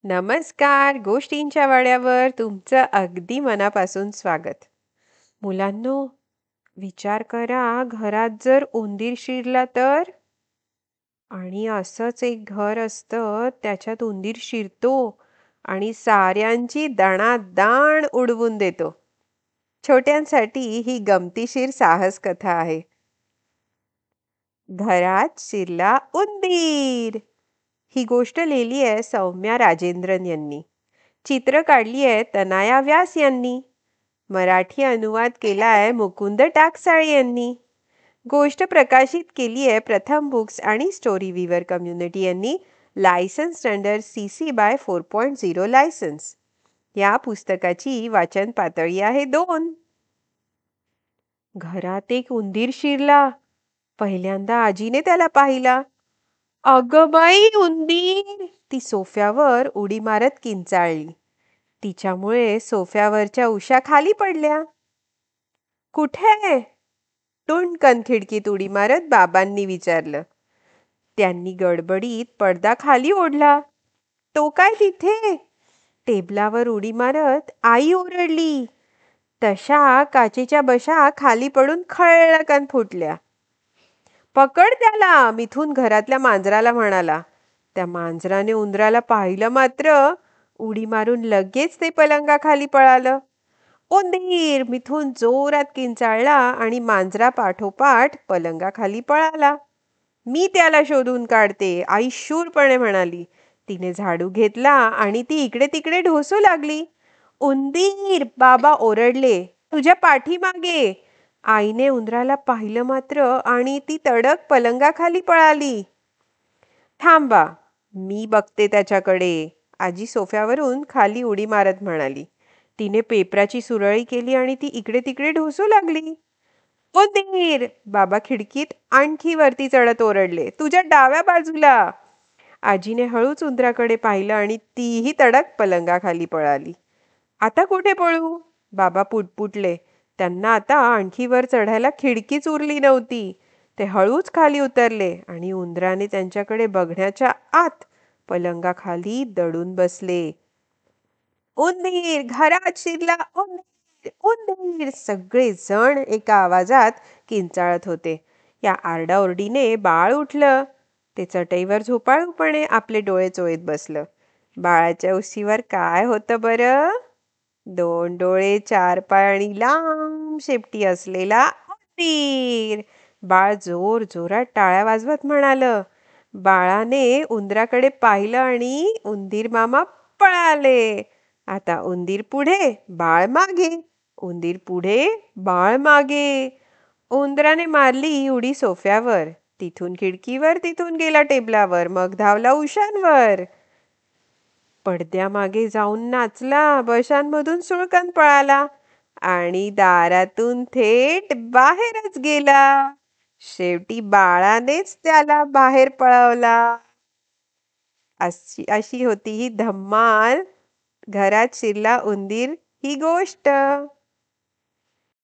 नमस्कार. गोष्टींच्या वाड्यावर तुमचं अगदी मनापासून स्वागत. मुलांनो, विचार करा, घरात जर उंदीर शिरला तर? आणि असंच एक घर असतं, त्याच्यात उंदीर शिरतो आणि साऱ्यांची दणादाण उडवून देतो. छोट्यांसाठी ही गमतीशीर साहस कथा आहे. घरात शिरला उंदीर. ही गोष्ट लिहिली आहे सौम्या राजेंद्रन यांनी. चित्र काढली आहे तनाया व्यास यांनी. मराठी अनुवाद केलाय मुकुंद टाकसाळे यांनी. गोष्ट प्रकाशित केली आहे प्रथम बुक्स आणि स्टोरी विवर कम्युनिटी यांनी. Licence under CC by 4.0 licence. या पुस्तकाची वाचन पातळी आहे 2. घरात एक उंदीर शिरला. पहिल्यांदा आजीने त्याला पाहिला. अगं बाई, उंदीर! ती सोफ्यावर उडी मारत किंचाळली. तिच्यामुळे सोफ्यावरच्या उशा खाली पडल्या. कुठे? टुणकन खिडकीत उडी मारत बाबांनी विचारलं. त्यांनी गडबडीत पडदा खाली ओढला. तो काय तिथे? टेबलावर उडी मारत आई ओरडली. तशा काचेच्या बशा खाली पडून खळकन फुटल्या. पकड त्याला, मिथून घरातल्या मांजराला म्हणाला. त्या मांजराने उंदराला पाहिलं मात्र उडी मारून लगेच ते पलंगाखाली पळालं. उंदीर! मिथून जोरात किंचाळला आणि मांजरा पाठोपाठ पलंगाखाली पळाला. मी त्याला शोधून काढते, आई शूरपणे म्हणाली. तिने झाडू घेतला आणि ती इकडे तिकडे ढोसू लागली. उंदीर! बाबा ओरडले. तुझ्या पाठीमागे! आईने उंदराला पाहिलं मात्र आणि ती तडक पलंगाखाली पळाली. थांबा, मी बघते त्याच्याकडे, आजी सोफ्यावरून खाली उडी मारत म्हणाली. तिने पेपराची सुरळी केली आणि ती इकडे तिकडे ढोसू लागली. उंदीर! बाबा खिडकीत आणखी वरती चढत ओरडले. तुझ्या डाव्या बाजूला! आजीने हळूच उंदराकडे पाहिलं आणि तीही तडक पलंगाखाली पळाली. आता कुठे पळू? बाबा पुटपुटले. त्यांना आता आणखी वर चढायला खिडकीच उरली नव्हती. ते हळूच खाली उतरले आणि उंदराने त्यांच्याकडे बघण्याच्या आत पलंगाखाली दडून बसले. उंदीर! घरात शिरला उंदीर! उंदीर! सगळे जण एका आवाजात किंचाळत होते. या आरडाओरडीने बाळ उठलं. ते चटईवर झोपाळूपणे आपले डोळे चोळत बसलं. बाळाच्या उशीवर काय होतं बरं? 2 डोळे, 4 पाय आणि लांब शेपटी असलेला उंदीर! बाळ जोर जोरात टाळ्या वाजवत म्हणालं. बाळाने उंदराकडे पाहिलं आणि उंदीर मामा पळाले. आता उंदीर पुढे, बाळ मागे. उंदीर पुढे, बाळ मागे. उंदराने मारली उडी सोफ्यावर. तिथून खिडकीवर, तिथून गेला टेबलावर, मग धावला उशांवर. पडद्यामागे जाऊन नाचला, बशांमधून सुळकन पळाला आणि दारातून थेट बाहेरच गेला. शेवटी बाळानेच त्याला बाहेर पळवला. अशी अशी होती ही धम्माल घरात शिरला उंदीर ही गोष्ट.